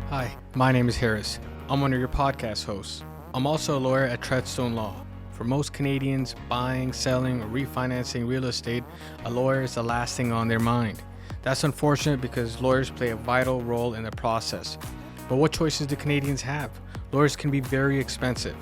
Hi, my name is Harris. I'm one of your podcast hosts. I'm also a lawyer at Treadstone Law. For most Canadians, buying, selling, or refinancing real estate, a lawyer is the last thing on their mind. That's unfortunate because lawyers play a vital role in the process. But what choices do Canadians have? Lawyers can be very expensive.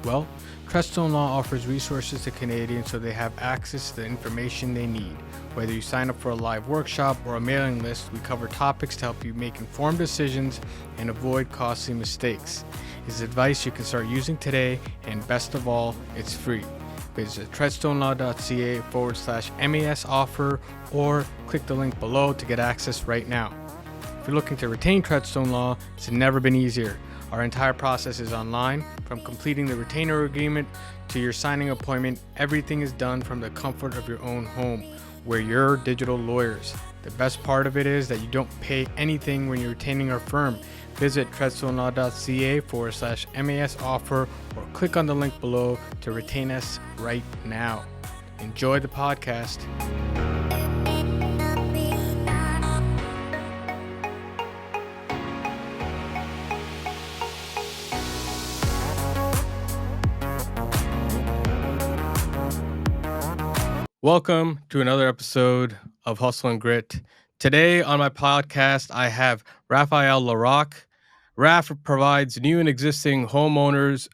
Well, Treadstone Law offers resources to Canadians so they have access to the information they need. Whether you sign up for a live workshop or a mailing list, we cover topics to help you make informed decisions and avoid costly mistakes. It's advice you can start using today, and best of all, it's free. Visit treadstonelaw.ca/MAS offer or click the link below to get access right now. If you're looking to retain Treadstone Law, it's never been easier. Our entire process is online. From completing the retainer agreement to your signing appointment, everything is done from the comfort of your own home. We're your digital lawyers. The best part of it is that you don't pay anything when you're retaining our firm. Visit treadstonelaw.ca/MAS offer or click on the link below to retain us right now. Enjoy the podcast. Welcome to another episode of Hustle and Grit. Today on my podcast, I have Raphael Larocque. Raph provides new and existing homeowners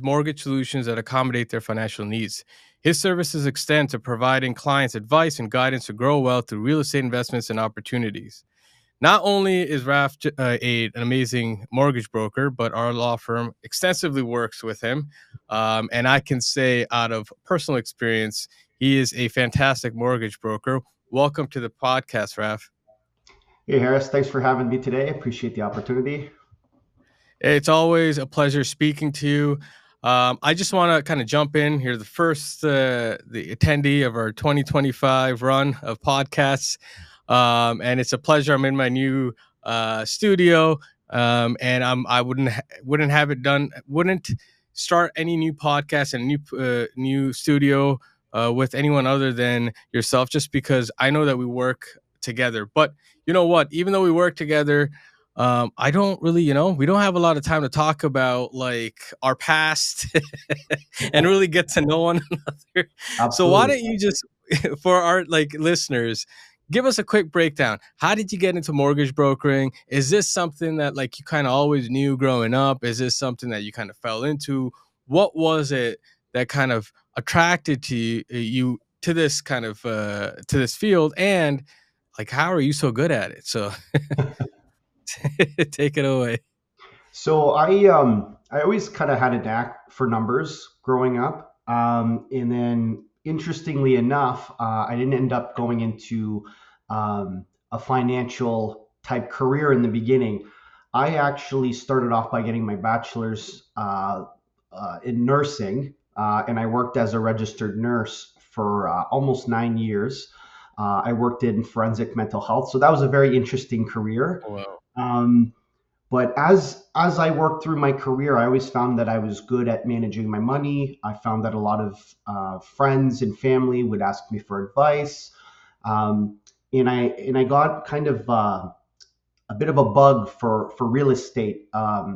mortgage solutions that accommodate their financial needs. His services extend to providing clients advice and guidance to grow wealth through real estate investments and opportunities. Not only is Raph an amazing mortgage broker, but our law firm extensively works with him. And I can say out of personal experience, he is a fantastic mortgage broker. Welcome to the podcast, Raph. Hey, Harris. Thanks for having me today. I appreciate the opportunity. It's always a pleasure speaking to you. I just want to kind of jump in here. The first, the attendee of our 2025 run of podcasts. And it's a pleasure. I'm in my new studio. And I wouldn't start any new podcast and new studio with anyone other than yourself, just because I know that we work together. But you know what? Even though we work together, I don't really, we don't have a lot of time to talk about like our past and really get to know one another. So why Absolutely. don't you just, for our listeners, give us a quick breakdown. How did you get into mortgage brokering? Is this something that you kind of always knew growing up? Is this something that you kind of fell into? What was it that kind of attracted to you to this kind of to this field? And how are you so good at it? So take it away. So I always kind of had a knack for numbers growing up, and then interestingly enough, I didn't end up going into a financial type career in the beginning. I actually started off by getting my bachelor's in nursing, and I worked as a registered nurse for almost 9 years. I worked in forensic mental health, so that was a very interesting career. Wow. Um, but as I worked through my career, I always found that I was good at managing my money. I found that a lot of friends and family would ask me for advice, and I got kind of a bit of a bug for real estate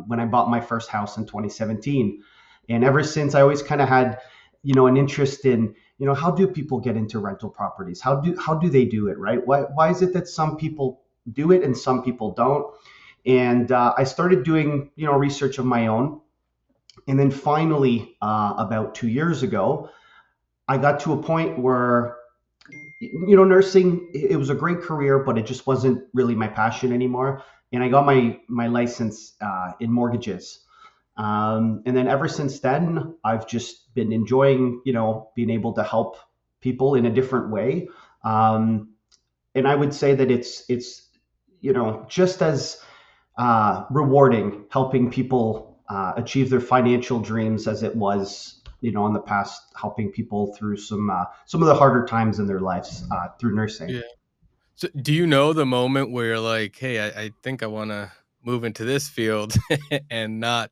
when I bought my first house in 2017. And ever since, I always kind of had an interest in how do people get into rental properties? How do they do it, right? Why is it that some people do it and some people don't? And I started doing research of my own, and then finally about 2 years ago, I got to a point where nursing, it was a great career, but it just wasn't really my passion anymore. And I got my license in mortgages. And then ever since then, I've just been enjoying, being able to help people in a different way. And I would say that it's just as rewarding helping people achieve their financial dreams as it was in the past, helping people through some of the harder times in their lives through nursing. Yeah. So do you know the moment where you're like, hey, I think I want to move into this field and not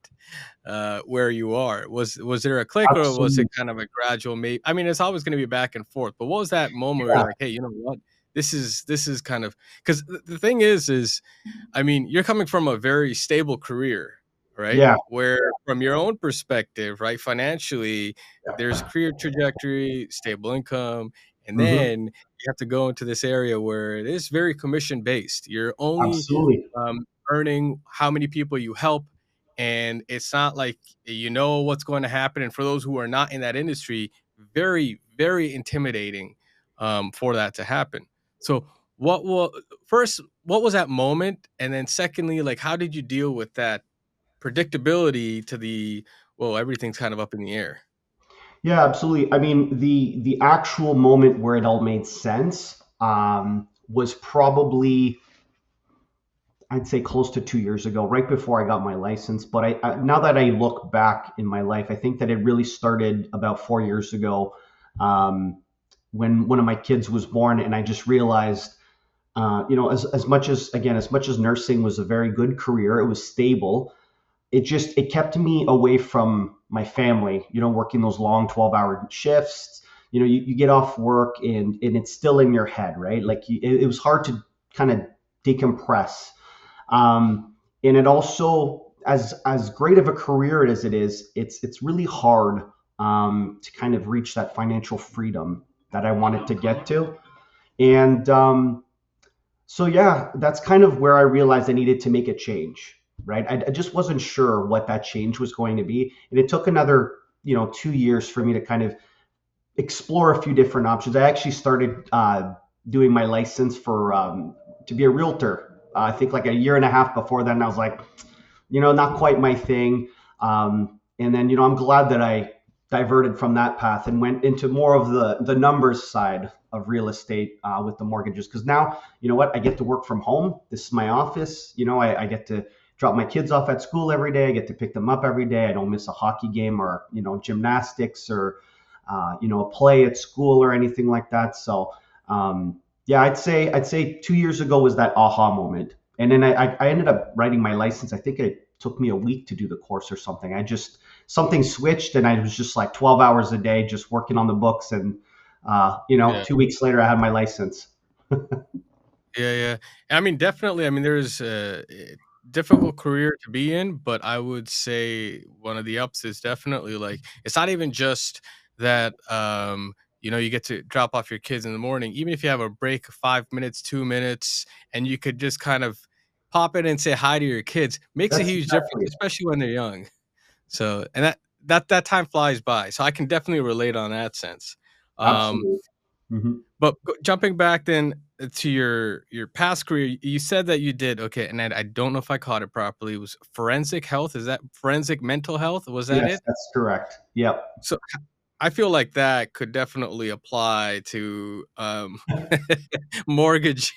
where you are? Was there a click, or was it Absolutely. kind of a gradual I mean, it's always going to be back and forth, but what was that moment where Yeah. you're like, hey, you know what? this is kind of, because the thing is, I mean, you're coming from a very stable career, right? Yeah. Where from your own perspective, right, financially, there's career trajectory, stable income, and Hmm. then you have to go into this area where it is very commission based. You're only Absolutely. earning how many people you help, and it's not like you know what's going to happen. And for those who are not in that industry, very, very intimidating for that to happen. So, what will first? What was that moment? And then, secondly, like, how did you deal with that predictability to the, well, everything's kind of up in the air? Yeah, absolutely. I mean, the actual moment where it all made sense was probably, I'd say, close to 2 years ago, right before I got my license. But now that I look back in my life, I think that it really started about 4 years ago, um, when one of my kids was born, and I just realized, as much as, again, as much as nursing was a very good career, it was stable. It kept me away from my family, working those long 12-hour shifts. You get off work, and it's still in your head, right? Like, it was hard to kind of decompress. And it also, as great of a career as it is, it's really hard to kind of reach that financial freedom that I wanted to get to. And so, yeah, that's kind of where I realized I needed to make a change, right? I just wasn't sure what that change was going to be, and it took another 2 years for me to kind of explore a few different options. I actually started doing my license for to be a realtor. I think like a year and a half before then, I was like, not quite my thing. And then, I'm glad that I diverted from that path and went into more of the numbers side of real estate with the mortgages. Because now, I get to work from home. This is my office. I get to drop my kids off at school every day. I get to pick them up every day. I don't miss a hockey game or, gymnastics or, a play at school or anything like that. So, yeah, I'd say 2 years ago was that aha moment. And then I ended up writing my license. I think it took me a week to do the course or something. Something switched, and I was just like 12 hours a day just working on the books. And, Yeah. 2 weeks later, I had my license. Yeah, yeah. I mean, definitely. I mean, there's a difficult career to be in, but I would say one of the ups is definitely like it's not even just that. You get to drop off your kids in the morning, even if you have a break of 5 minutes, 2 minutes, and you could just kind of pop in and say hi to your kids, makes a That's huge difference, exactly it. especially when they're young. So, and that time flies by. So I can definitely relate on that sense. Um, Absolutely. Hmm. but jumping back then to your past career, you said that you did okay, and I don't know if I caught it properly. It was forensic health? Is that forensic mental health? Was that Yes, it? that's correct. Yep. So I feel like that could definitely apply to mortgage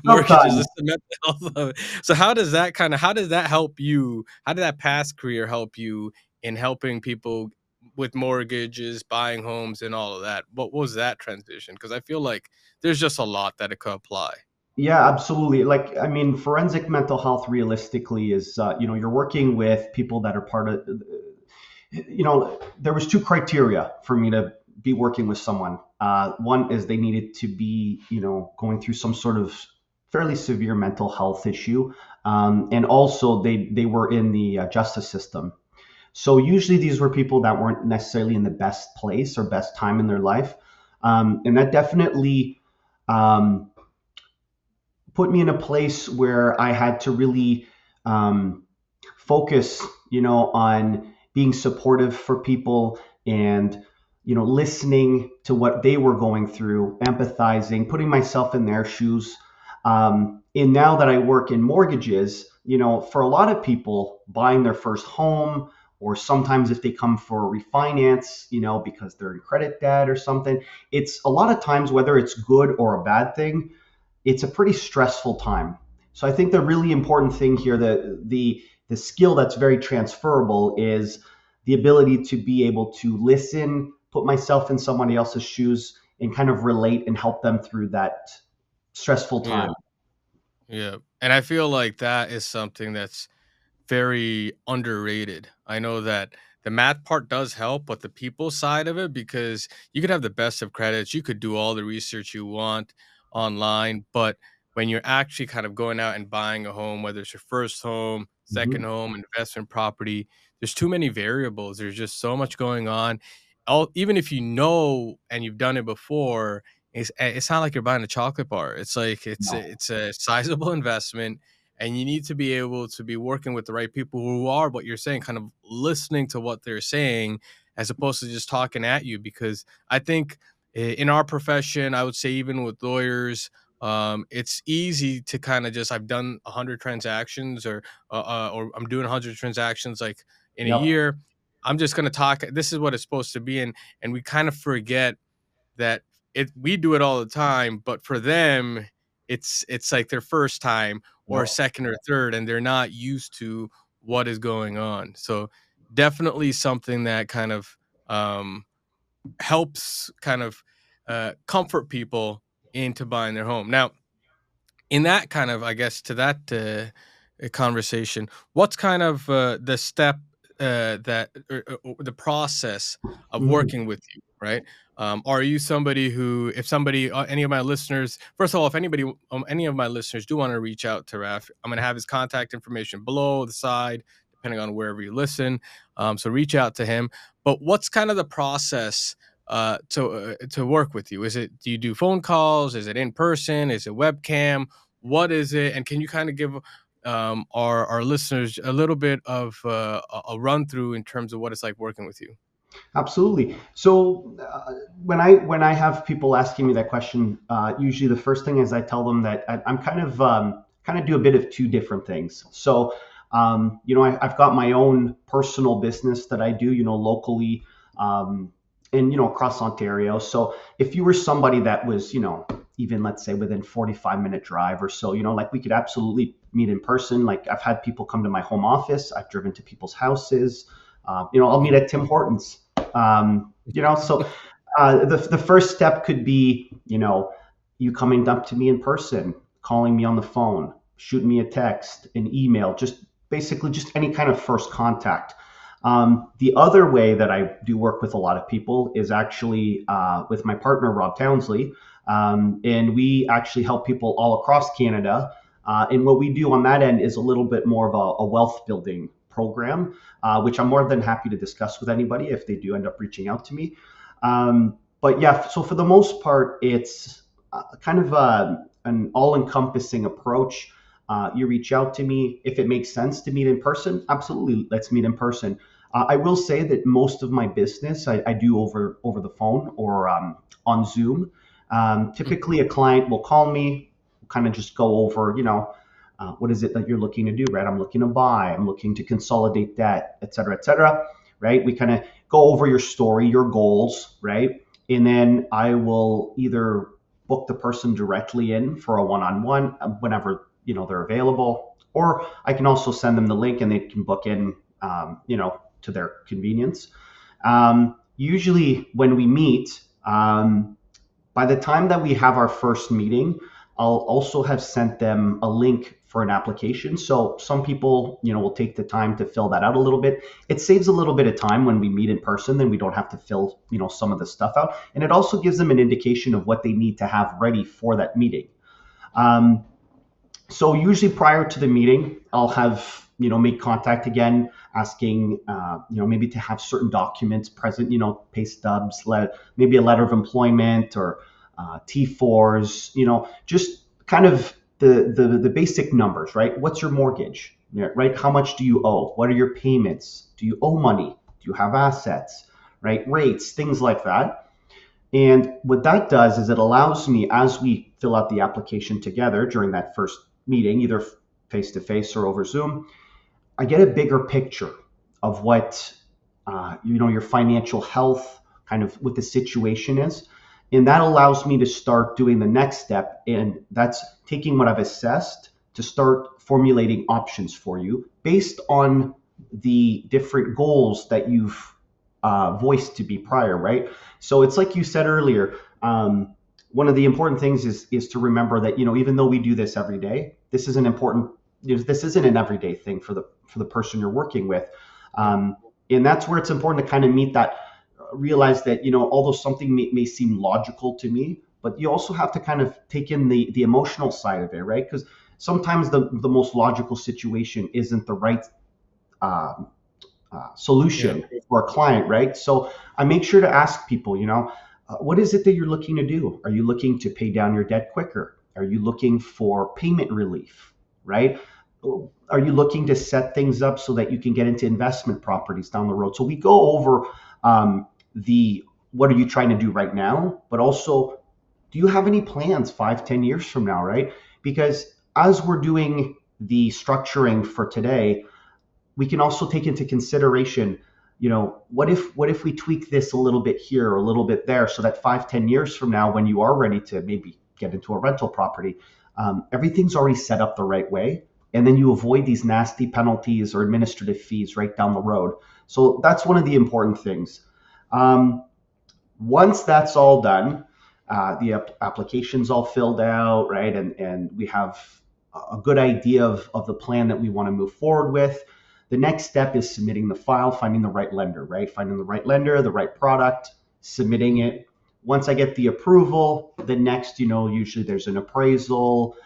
mortgages, Sometimes. just the mental health of it. So how does that help you? How did that past career help you in helping people with mortgages, buying homes, and all of that? What was that transition? Because I feel like there's just a lot that it could apply. Yeah, absolutely. Like, I mean, forensic mental health realistically is, you're working with people that are part of, there was two criteria for me to be working with someone. One is they needed to be, going through some sort of fairly severe mental health issue. And also they were in the justice system. So usually these were people that weren't necessarily in the best place or best time in their life. And that definitely, um, put me in a place where I had to really um, focus, on being supportive for people and, listening to what they were going through, empathizing, putting myself in their shoes. And now that I work in mortgages, for a lot of people buying their first home, or sometimes if they come for a refinance, because they're in credit debt or something, it's a lot of times, whether it's good or a bad thing, it's a pretty stressful time. So I think the really important thing here, the skill that's very transferable, is the ability to be able to listen, put myself in somebody else's shoes, and kind of relate and help them through that stressful Yeah, time. yeah, and I feel like that is something that's very underrated. I know that the math part does help, but the people side of it, because you could have the best of credits, you could do all the research you want, online, but when you're actually kind of going out and buying a home, whether it's your first home, second Hmm. home, investment property, there's too many variables. There's just so much going on. Even if you know and you've done it before, it's not like you're buying a chocolate bar. It's like No. it's a sizable investment, and you need to be able to be working with the right people who are what you're saying, kind of listening to what they're saying as opposed to just talking at you. Because I think in our profession, I would say even with lawyers, it's easy to kind of just I've done 100 transactions or I'm doing 100 transactions like in a Yep. year. I'm just gonna talk. This is what it's supposed to be, and we kind of forget that we do it all the time, but for them, it's like their first time or Yep. second or third, and they're not used to what is going on. So definitely something that kind of um, helps kind of comfort people into buying their home. Now, in that kind of, I guess, to that conversation, what's kind of the step that or the process of Mhm. working with you, right? Are you somebody who, if somebody, any of my listeners, first of all, if anybody, any of my listeners do want to reach out to Raf, I'm going to have his contact information below the side, depending on wherever you listen. So reach out to him. But what's kind of the process to work with you? Is it, do you do phone calls? Is it in person? Is it webcam? What is it? And can you kind of give our listeners a little bit of a run through in terms of what it's like working with you? Absolutely. So when I have people asking me that question, usually the first thing is I tell them that I'm kind of do a bit of two different things. So I've got my own personal business that I do, locally, um, and across Ontario. So if you were somebody that was, even let's say within 45-minute drive or so, like we could absolutely meet in person. Like I've had people come to my home office. I've driven to people's houses. I'll meet at Tim Hortons. So the first step could be, you coming up to me in person, calling me on the phone, shooting me a text, an email, just basically just any kind of first contact. The other way that I do work with a lot of people is actually with my partner, Rob Townsley. And we actually help people all across Canada. And what we do on that end is a little bit more of a wealth building program, which I'm more than happy to discuss with anybody if they do end up reaching out to me. But yeah, so for the most part, it's kind of an all-encompassing approach. You reach out to me if it makes sense to meet in person. Absolutely, let's meet in person. I will say that most of my business I do over the phone or on Zoom. Typically, a client will call me, kind of just go over, what is it that you're looking to do, right? I'm looking to buy, I'm looking to consolidate debt, et cetera, right? We kind of go over your story, your goals, right? And then I will either book the person directly in for a one-on-one whenever, they're available, or I can also send them the link and they can book in, to their convenience. Usually when we meet, by the time that we have our first meeting, I'll also have sent them a link for an application. So some people, will take the time to fill that out a little bit. It saves a little bit of time when we meet in person, then we don't have to fill, some of the stuff out. And it also gives them an indication of what they need to have ready for that meeting. Um, so usually prior to the meeting, I'll have, make contact again, asking, maybe to have certain documents present, pay stubs, maybe a letter of employment or T4s, just kind of the basic numbers, right? What's your mortgage, right? How much do you owe? What are your payments? Do you owe money? Do you have assets, right? Rates, things like that. And what that does is it allows me, as we fill out the application together during that first meeting, either face to face or over Zoom, I get a bigger picture of what your financial health, kind of what the situation is, and that allows me to start doing the next step, and that's taking what I've assessed to start formulating options for you based on the different goals that you've voiced to be prior, right? So it's like you said earlier. One of the important things is to remember that even though we do this every day, this is an important. This isn't an everyday thing for the person you're working with, and that's where it's important to kind of meet that, realize that although something may seem logical to me, but you also have to kind of take in the emotional side of it, right? Because sometimes the most logical situation isn't the right um, Yeah. solution for a client, right? So I make sure to ask people, what is it that you're looking to do? Are you looking to pay down your debt quicker? Are you looking for payment relief, right? Are you looking to set things up so that you can get into investment properties down the road? So we go over the what are you trying to do right now, but also do you have any plans 5, 10 years from now, right? Because as we're doing the structuring for today, we can also take into consideration, what if we tweak this a little bit here or a little bit there, so that 5, 10 years from now, when you are ready to maybe get into a rental property, everything's already set up the right way, and then you avoid these nasty penalties or administrative fees right down the road. So that's one of the important things. um, Once that's all done, the application's all filled out, right? And we have a good idea of the plan that we want to move forward with. The next step is submitting the file, finding the right lender, right? Finding the right lender, the right product, submitting it. Once I get the approval, the next, usually there's an appraisal.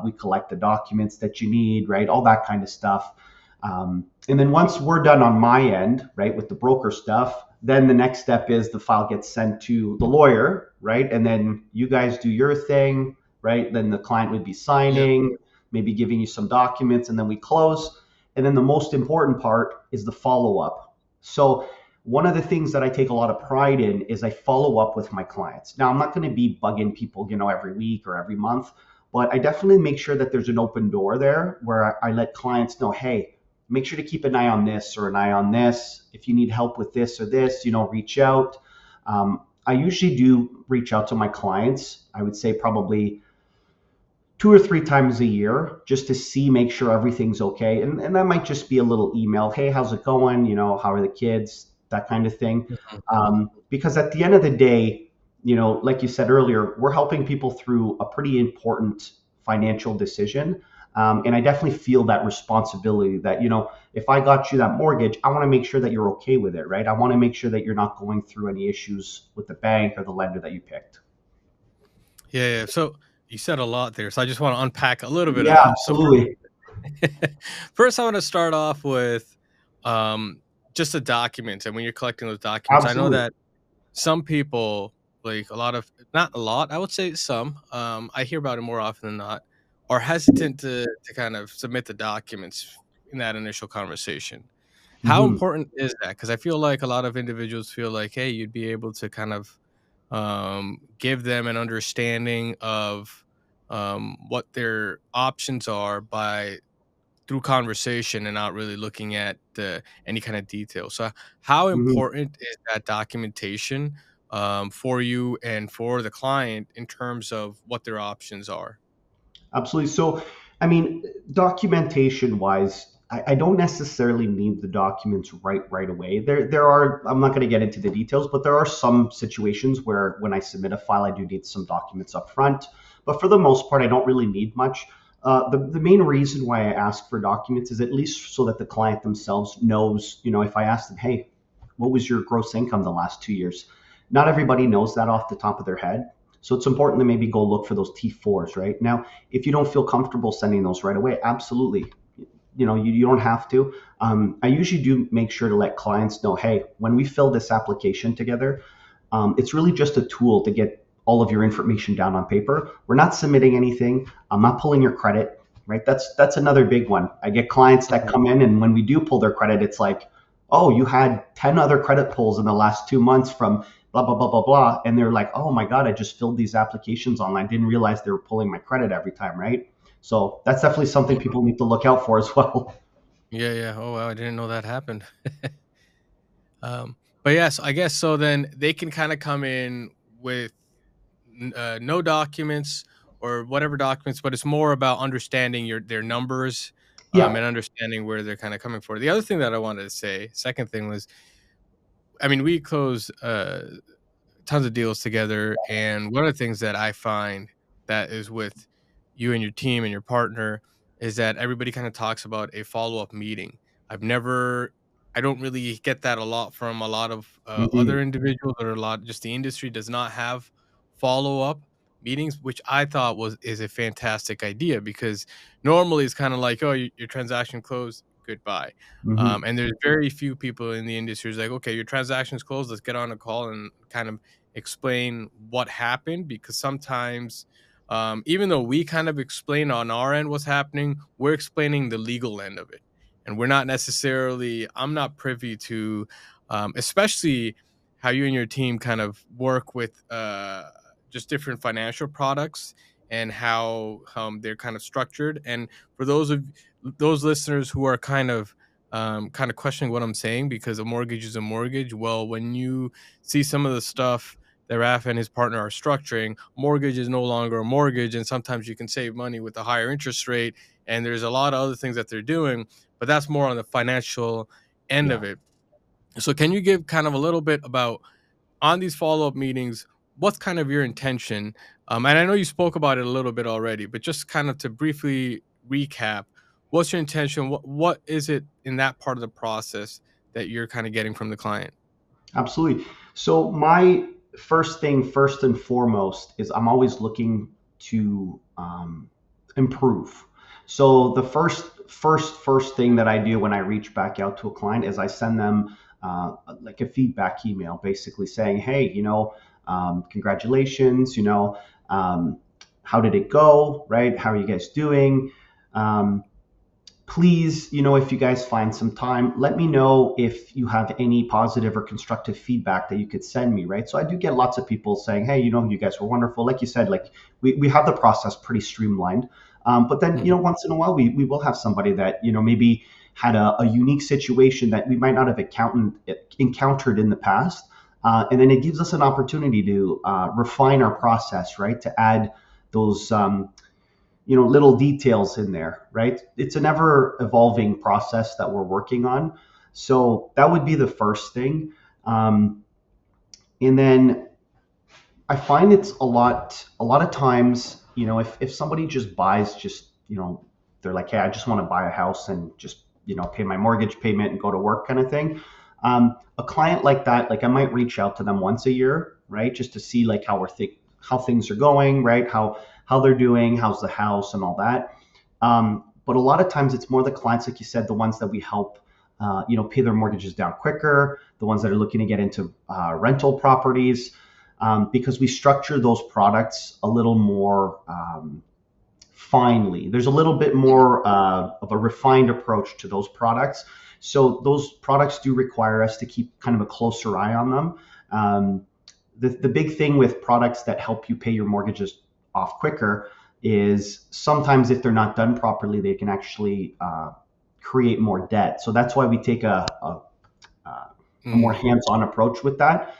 We collect the documents that you need, right? All that kind of stuff. And then once we're done on my end, right, with the broker stuff, then the next step is the file gets sent to the lawyer, right? And then you guys do your thing, right? Then the client would be Yeah. signing, maybe giving you some documents, and then we close. And then the most important part is the follow up. So, one of the things that I take a lot of pride in is I follow up with my clients. Now, I'm not going to be bugging people, every week or every month, but I definitely make sure that there's an open door there where I let clients know, hey, make sure to keep an eye on this or an eye on this. If you need help with this or this, reach out. I usually do reach out to my clients. I would say probably 2 or 3 times a year just to see, make sure everything's okay. And that might just be a little email. Hey, how's it going? How are the kids? That kind of thing. Mhm. Because at the end of the day, like you said earlier, we're helping people through a pretty important financial decision. And I definitely feel that responsibility that, if I got you that mortgage, I want to make sure that you're okay with it, right? I want to make sure that you're not going through any issues with the bank or the lender that you picked. Yeah, yeah. So you said a lot there, so I just want to unpack a little bit of Yeah, that. So absolutely. first, I want to start off with um, just the documents, and when you're collecting those documents, I know Absolutely. that some people, like a lot of, not a lot, I would say some, I hear about it more often than not, are hesitant to kind of submit the documents in that initial conversation. How Hmm. important is that? Because I feel like a lot of individuals feel like, hey, you'd be able to kind of give them an understanding of what their options are by through conversation and not really looking at any kind of detail. So, how Hmm. important is that documentation for you and for the client in terms of what their options are? Absolutely. So, I mean, documentation wise, I don't necessarily need the documents right away. There are. I'm not going to get into the details, but there are some situations where when I submit a file, I do need some documents up front. But for the most part, I don't really need much. The main reason why I ask for documents is at least so that the client themselves knows. If I ask them, hey, what was your gross income the last 2 years? Not everybody knows that off the top of their head. So it's important to maybe go look for those T4s, right? Now, if you don't feel comfortable sending those right away, absolutely. You don't have to. I usually do make sure to let clients know, hey, when we fill this application together, it's really just a tool to get all of your information down on paper. We're not submitting anything. I'm not pulling your credit, right? That's another big one. I get clients that Mhm. come in, and when we do pull their credit, it's like, oh, you had 10 other credit pulls in the last 2 months from blah blah blah blah blah, and they're like, oh my god, I just filled these applications online, didn't realize they were pulling my credit every time, right? So that's definitely something people need to look out for as well. Yeah, yeah. Oh wow, I didn't know that happened. But yes, I guess so. Then they can kind of come in with no documents or whatever documents, but it's more about understanding their numbers Yeah. and understanding where they're kind of coming for. The other thing that I wanted to say, second thing was, I mean, we close tons of deals together, and one of the things that I find that is with you and your team and your partner is that everybody kind of talks about a follow-up meeting. I've never I don't really get that a lot from a lot of Hmm. other individuals, or a lot just the industry does not have follow-up. meetings, which I thought is a fantastic idea, because normally it's kind of like, oh, your transaction closed, goodbye. Hmm. And there's very few people in the industry who's like, okay, your transaction's closed, let's get on a call and kind of explain what happened. Because sometimes, even though we kind of explain on our end what's happening, we're explaining the legal end of it, and we're not necessarily, I'm not privy to, especially how you and your team kind of work with just different financial products, and how they're kind of structured. And for those listeners who are kind of questioning what I'm saying, because a mortgage is a mortgage. Well, when you see some of the stuff that Raf and his partner are structuring, mortgage is no longer a mortgage, and sometimes you can save money with a higher interest rate. And there's a lot of other things that they're doing, but that's more on the financial end Yeah. of it. So, can you give kind of a little bit about, on these follow up meetings, what's kind of your intention? And I know you spoke about it a little bit already, but just kind of to briefly recap, what's your intention? What is it in that part of the process that you're kind of getting from the client? Absolutely. So my first thing, first and foremost, is I'm always looking to improve. So the first thing that I do when I reach back out to a client is I send them like a feedback email, basically saying, hey, congratulations, um, how did it go, right? How are you guys doing? Um, Please, if you guys find some time, let me know if you have any positive or constructive feedback that you could send me, right? So I do get lots of people saying, hey, you guys were wonderful. Like you said, like we have the process pretty streamlined. But then, Mhm. once in a while, we will have somebody that, maybe had a unique situation that we might not have encountered in the past. And then it gives us an opportunity to refine our process, right? To add those, little details in there, right? It's an ever evolving process that we're working on. So that would be the first thing. And then I find it's a lot of times, if somebody just buys, they're like, hey, I just want to buy a house and just, pay my mortgage payment and go to work kind of thing. A client like that, like I might reach out to them once a year, right? Just to see like how things are going, right? How they're doing, how's the house and all that. But a lot of times it's more the clients, like you said, the ones that we help, pay their mortgages down quicker, the ones that are looking to get into rental properties, because we structure those products a little more finely. There's a little bit more of a refined approach to those products. So those products do require us to keep kind of a closer eye on them. The big thing with products that help you pay your mortgages off quicker is sometimes if they're not done properly, they can actually create more debt. So that's why we take a more Mm. hands-on approach with that.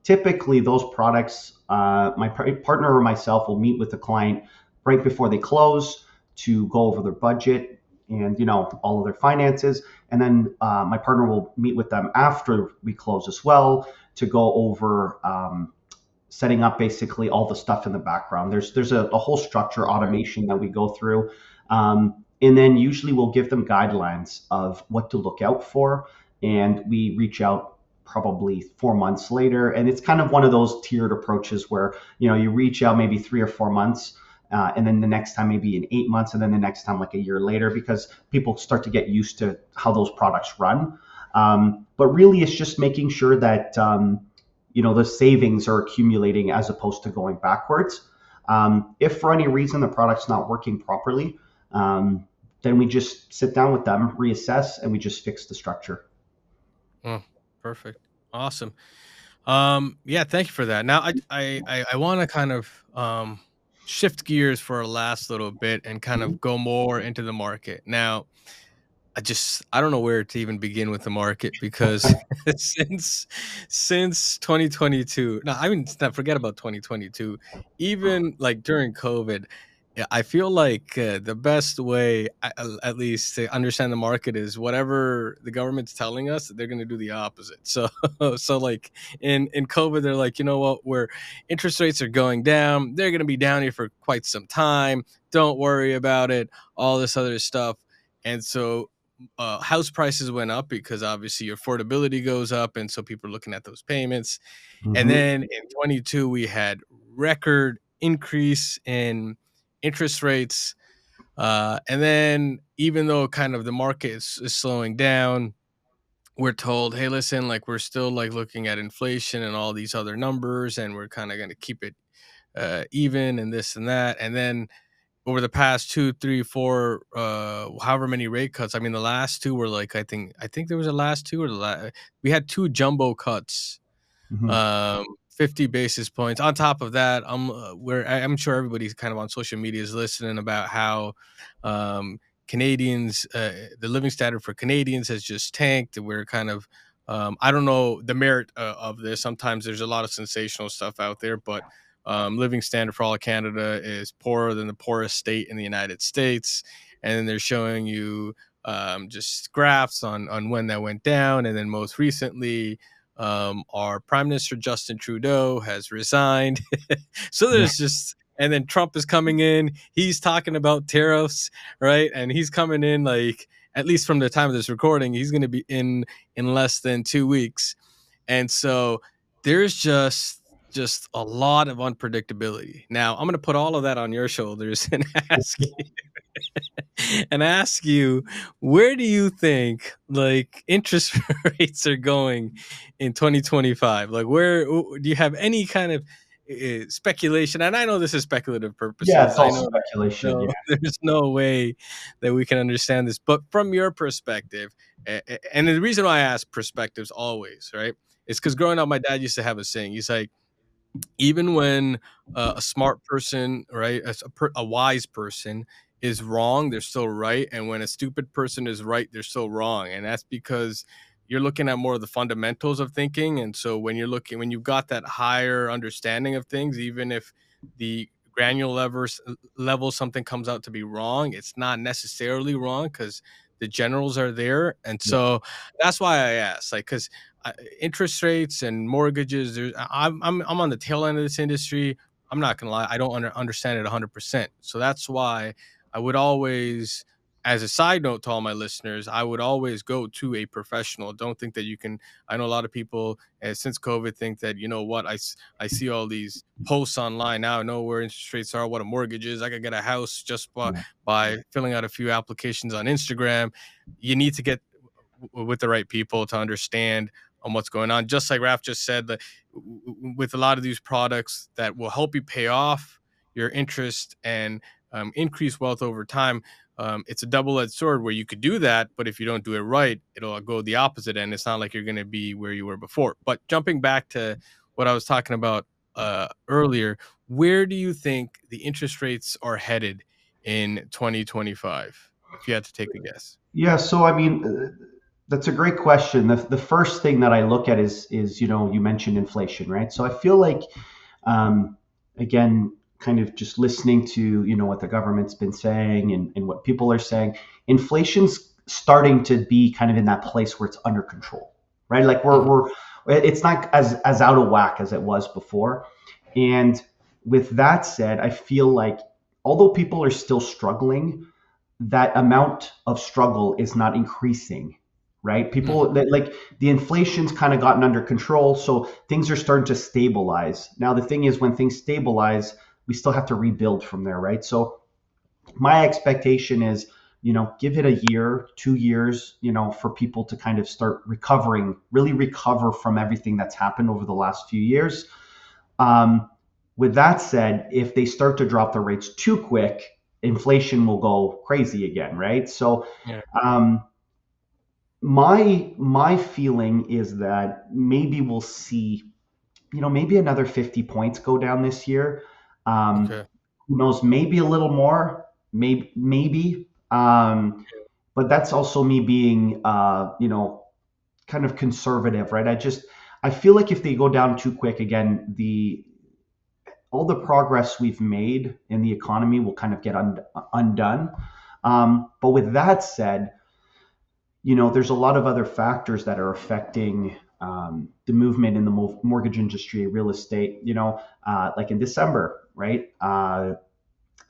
Typically, those products, my partner or myself will meet with the client right before they close to go over their budget and all of their finances, and then my partner will meet with them after we close as well to go over setting up basically all the stuff in the background. There's a whole structure automation that we go through. And then usually we'll give them guidelines of what to look out for. And we reach out probably 4 months later. And it's kind of one of those tiered approaches where, you reach out maybe 3 or 4 months. And then the next time maybe in 8 months, and then the next time like a year later, because people start to get used to how those products run. But really, it's just making sure that the savings are accumulating as opposed to going backwards. If for any reason the product's not working properly, then we just sit down with them, reassess, and we just fix the structure. Oh, perfect. Awesome. Yeah, thank you for that. Now I want to kind of shift gears for our last little bit and kind Mhm. of go more into the market. Now, I don't know where to even begin with the market, because since since 2022, no, I mean, forget about 2022, even like during COVID, yeah, I feel like the best way, at least, to understand the market is whatever the government's telling us, they're going to do the opposite. So, so like in COVID, they're like, you know what, where interest rates are going down, they're going to be down here for quite some time. Don't worry about it. All this other stuff. And so house prices went up because obviously your affordability goes up, and so people are looking at those payments. And Mhm. then in 22 we had record increase in interest rates. And then even though kind of the market is slowing down, we're told, hey, listen, like we're still like looking at inflation and all these other numbers, and we're kind of going to keep it even and this and that. And then over the past 2, 3, 4, however many rate cuts, I mean, the last two were like, I think there was the last two or we had two jumbo cuts, Mhm. um, 50 basis points. On top of that, I'm sure everybody's kind of on social media is listening about how um, Canadians, the living standard for Canadians has just tanked. We're kind of, I don't know the merit of this. Sometimes there's a lot of sensational stuff out there, but living standard for all of Canada is poorer than the poorest state in the United States. And then they're showing you just graphs on when that went down. And then most recently, our Prime Minister Justin Trudeau has resigned. So Yeah. there's just, and then Trump is coming in. He's talking about tariffs, right? And he's coming in like, at least from the time of this recording, he's going to be in less than 2 weeks. And so there's just a lot of unpredictability. Now I'm going to put all of that on your shoulders and ask you, where do you think like interest rates are going in 2025? Like, where do you have any kind of speculation? And I know this is speculative Yeah, purposes. it's I all know speculation. no, Yeah. there's no way that we can understand this, but from your perspective, and the reason why I ask perspectives always, right, is because growing up, my dad used to have a saying. He's like, even when a smart person, right, a wise person is wrong, they're still right. And when a stupid person is right, they're still wrong. And that's because you're looking at more of the fundamentals of thinking. And so when you've got that higher understanding of things, even if the granular level something comes out to be wrong, it's not necessarily wrong because the generals are there. And Yeah. so that's why I asked, like, because interest rates and mortgages. I'm on the tail end of this industry. I'm not gonna lie, I don't understand it 100%. So that's why I would always, as a side note to all my listeners, I would always go to a professional. Don't think that you can. I know a lot of people since COVID think that, you know what, I see all these posts online now. I know where interest rates are, what a mortgage is. I could get a house just Yeah. by filling out a few applications on Instagram. You need to get with the right people to understand on what's going on. Just like Raph just said, that with a lot of these products that will help you pay off your interest and increase wealth over time, it's a double-edged sword where you could do that, but if you don't do it right, it'll go the opposite end. It's not like you're going to be where you were before. But jumping back to what I was talking about earlier, where do you think the interest rates are headed in 2025? If you had to take a guess. Yeah, so I mean, that's a great question. The first thing that I look at is you mentioned inflation, right? So I feel like um, again, kind of just listening to what the government's been saying and what people are saying, inflation's starting to be kind of in that place where it's under control, right? Like Mhm. we're it's not as out of whack as it was before. And with that said, I feel like although people are still struggling, that amount of struggle is not increasing, right? Mhm. People like the inflation's kind of gotten under control, so things are starting to stabilize. Now the thing is, when things stabilize, we still have to rebuild from there, right? So my expectation is, give it a year, 2 years, for people to kind of start recovering, really recover from everything that's happened over the last few years. um, with that said, if they start to drop the rates too quick, inflation will go crazy again, right? So Yeah. um, my feeling is that maybe we'll see, maybe another 50 points go down this year. Um, Okay. who knows? Maybe a little more, maybe. But that's also me being, kind of conservative, right? I feel like if they go down too quick again, the all the progress we've made in the economy will kind of get undone. But with that said, there's a lot of other factors that are affecting the movement in the mortgage industry, real estate. Like in December, right? Now,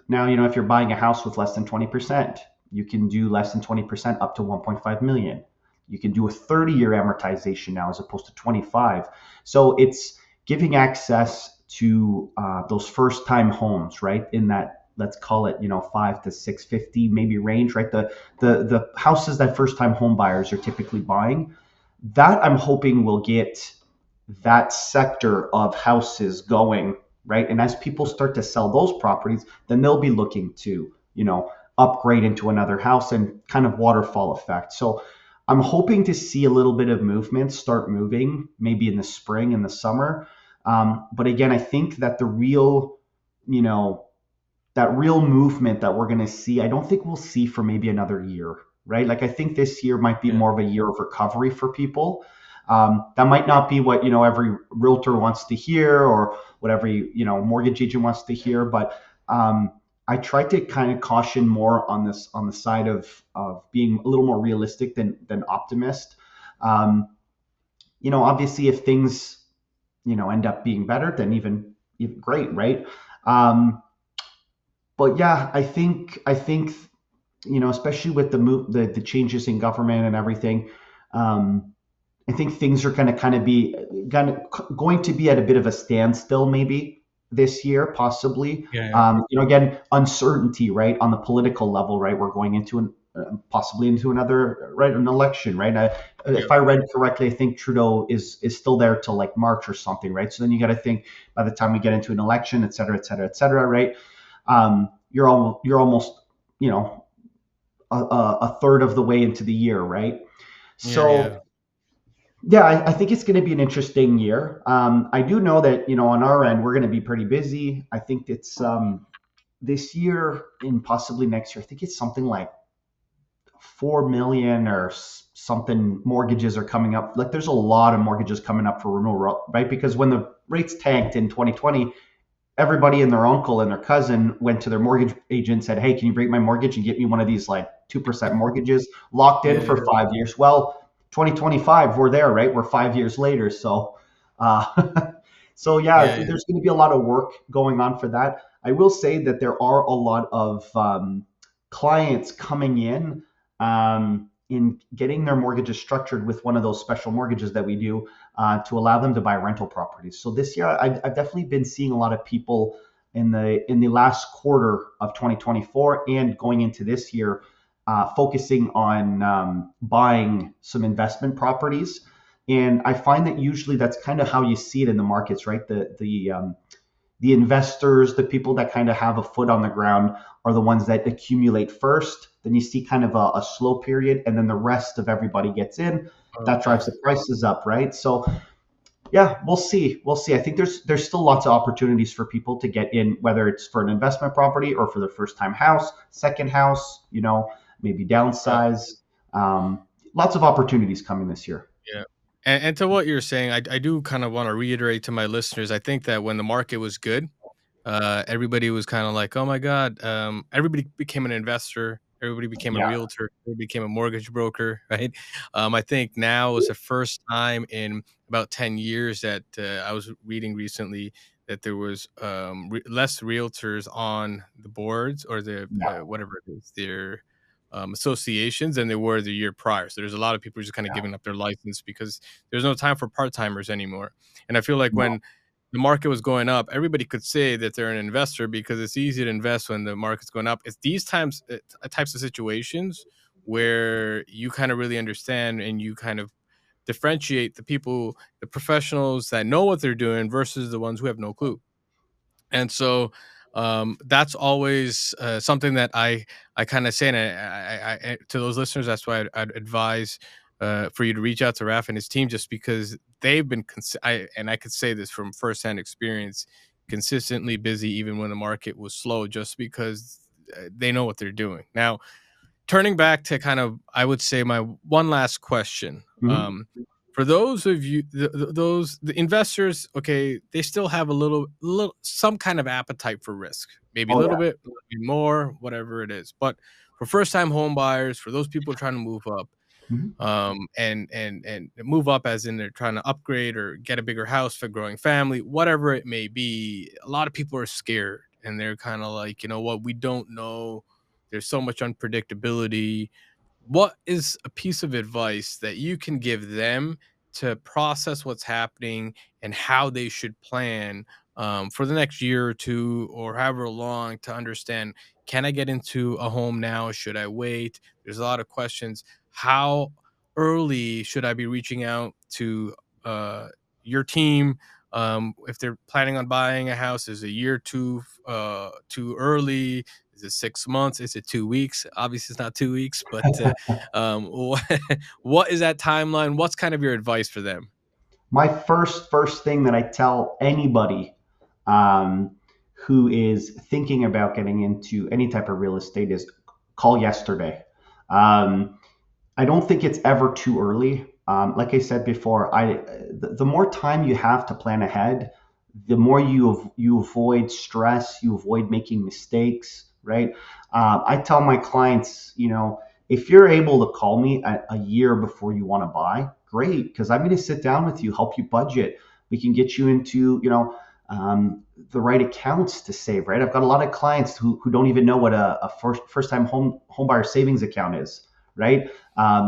if you're buying a house with less than 20%, you can do less than 20% up to 1.5 million. You can do a 30-year amortization now as opposed to 25. So it's giving access to those first time homes, right? In that, let's call it, 5 to 650 maybe range, right? The houses that first time home buyers are typically buying, that I'm hoping will get that sector of houses going, right? And as people start to sell those properties, then they'll be looking to, upgrade into another house and kind of waterfall effect. So I'm hoping to see a little bit of movement start moving maybe in the spring and the summer. But again, I think that you know, that real movement that we're going to see, I don't think we'll see for maybe another year, right? Like I think this year might be Yeah. more of a year of recovery for people. That might not be what every realtor wants to hear or what every mortgage agent wants to hear, but I try to kind of caution more on this on the side of being a little more realistic than optimist. Um, Obviously, if things end up being better, then even great, right? Um, but yeah, I think especially with the changes in government and everything, um, I think things are going to going to be at a bit of a standstill maybe this year, possibly. Yeah. Again, uncertainty, right, on the political level, right? We're going into possibly into another, right, an election, right? Yeah. If I read correctly, I think Trudeau is still there till like March or something, right? So then you got to think by the time we get into an election, et cetera, et cetera, et cetera, right? You're almost, you know, a third of the way into the year, right? Yeah. Yeah. So yeah, I think it's going to be an interesting year. I do know that on our end we're going to be pretty busy. I think it's this year and possibly next year. I think it's something like 4 million or something mortgages are coming up. Like there's a lot of mortgages coming up for renewal, right? Because when the rates tanked in 2020, everybody and their uncle and their cousin went to their mortgage agent and said, "Hey, can you break my mortgage and get me one of these like 2% mortgages locked in Yeah. for Yeah. 5 years?" Well, 2025, we're there, right? We're 5 years later. So, so yeah, Yeah. there's going to be a lot of work going on for that. I will say that there are a lot of clients coming in getting their mortgages structured with one of those special mortgages that we do to allow them to buy rental properties. So this year, I've definitely been seeing a lot of people in the last quarter of 2024 and going into this year, focusing on buying some investment properties. And I find that usually that's kind of how you see it in the markets, right? The investors, the people that kind of have a foot on the ground, are the ones that accumulate first. Then you see kind of a slow period, and then the rest of everybody gets in. That Okay. drives the prices up, right? So yeah, we'll see. We'll see. I think there's still lots of opportunities for people to get in, whether it's for an investment property or for their first time house, second house, maybe Uh, downsize. Lots of opportunities coming this year. yeah. And to what you're saying, I do kind of want to reiterate to my listeners. I think that when the market was good, everybody was kind of like, "Oh my god!" Everybody became an investor. Everybody became a Yeah. realtor. Everybody became a mortgage broker, right? I think now is the first time in about 10 years that I was reading recently that there was less realtors on the boards or the Yeah. whatever it is, their associations than they were the year prior. So there's a lot of people just kind of Yeah. giving up their license because there's no time for part timers anymore. And I feel like No. when the market was going up, everybody could say that they're an investor because it's easy to invest when the market's going up. It's these types of situations where you kind of really understand and you kind of differentiate the people, the professionals that know what they're doing versus the ones who have no clue. And so that's always something that I kind of say, and to those listeners, that's why I'd advise for you to reach out to Raf and his team, just because they've been, and I could say this from firsthand experience, consistently busy even when the market was slow, just because they know what they're doing. Now, turning back to kind of, I would say my one last question. Mhm. For those of you, the investors, okay, they still have little, some kind of appetite for risk, maybe a Oh little yeah. bit, maybe more, whatever it is. But for first time home buyers, for those people trying to move up, Mhm. and move up as in they're trying to upgrade or get a bigger house for growing family, whatever it may be, a lot of people are scared and they're kind of like, you know what, we don't know. There's so much unpredictability. What is a piece of advice that you can give them to process what's happening and how they should plan for the next year or two or however long to understand, can I get into a home now? Should I wait? There's a lot of questions. How early should I be reaching out to uh, your team? If they're planning on buying a house, is a year too early? Is it 6 months? Is it 2 weeks? Obviously, it's not 2 weeks, but what is that timeline? What's kind of your advice for them? My first thing that I tell anybody um, who is thinking about getting into any type of real estate is call yesterday. Um, I don't think it's ever too early. Like I said before, the more time you have to plan ahead, the more you avoid stress, you avoid making mistakes, right? I tell my clients, if you're able to call me a year before you want to buy, great, because I'm going to sit down with you, help you budget. We can get you into, the right accounts to save, right? I've got a lot of clients who don't even know what a first time home buyer savings account is, right?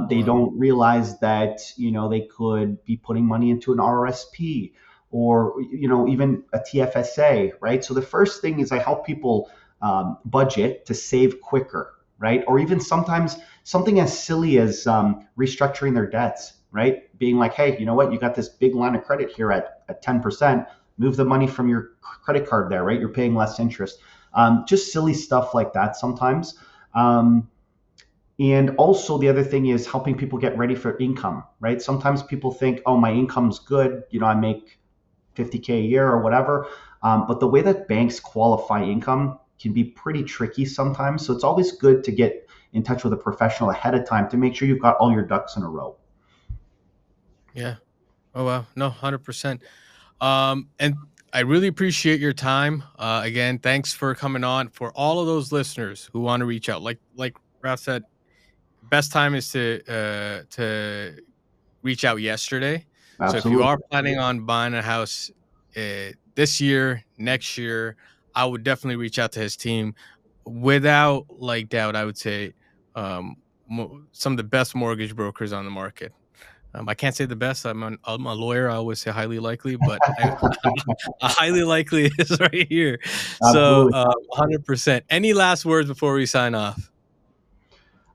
They Wow. don't realize that they could be putting money into an RRSP or even a TFSA, right? So the first thing is I help people budget to save quicker, right? Or even sometimes something as silly as restructuring their debts, right? Being like, hey, you know what? You got this big line of credit here at 10%. Move the money from your credit card there, right? You're paying less interest. Just silly stuff like that sometimes. And also the other thing is helping people get ready for income, right? Sometimes people think, oh, my income's good. I make 50K a year or whatever. But the way that banks qualify income can be pretty tricky sometimes. So it's always good to get in touch with a professional ahead of time to make sure you've got all your ducks in a row. Yeah. Oh wow. No, 100%. And I really appreciate your time. Again, thanks for coming on. For all of those listeners who want to reach out, like Ralph said, best time is to reach out yesterday. So if you Absolutely. are planning on buying a house this year, next year, I would definitely reach out to his team. Without like doubt, I would say um, some of the best mortgage brokers on the market. I can't say the best. I'm a lawyer. I always say highly likely, but a highly likely is right here. So, Absolutely. 100%. Any last words before we sign off?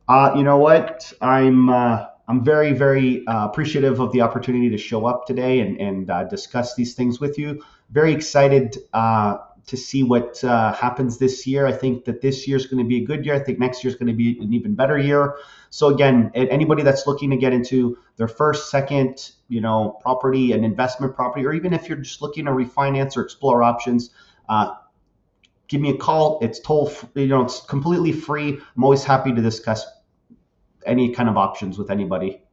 You know what? I'm very very appreciative of the opportunity to show up today and discuss these things with you. Very excited to see what happens this year. I think that this year is going to be a good year. I think next year is going to be an even better year. So again, anybody that's looking to get into their first, second, property, an investment property, or even if you're just looking to refinance or explore options, give me a call. It's completely free. I'm always happy to discuss any kind of options with anybody.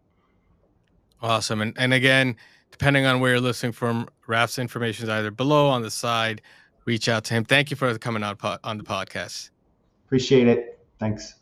Awesome. And again, depending on where you're listening from, Raf's information is either below on the side. Reach out to him. Thank you for coming on the podcast. Appreciate it. Thanks.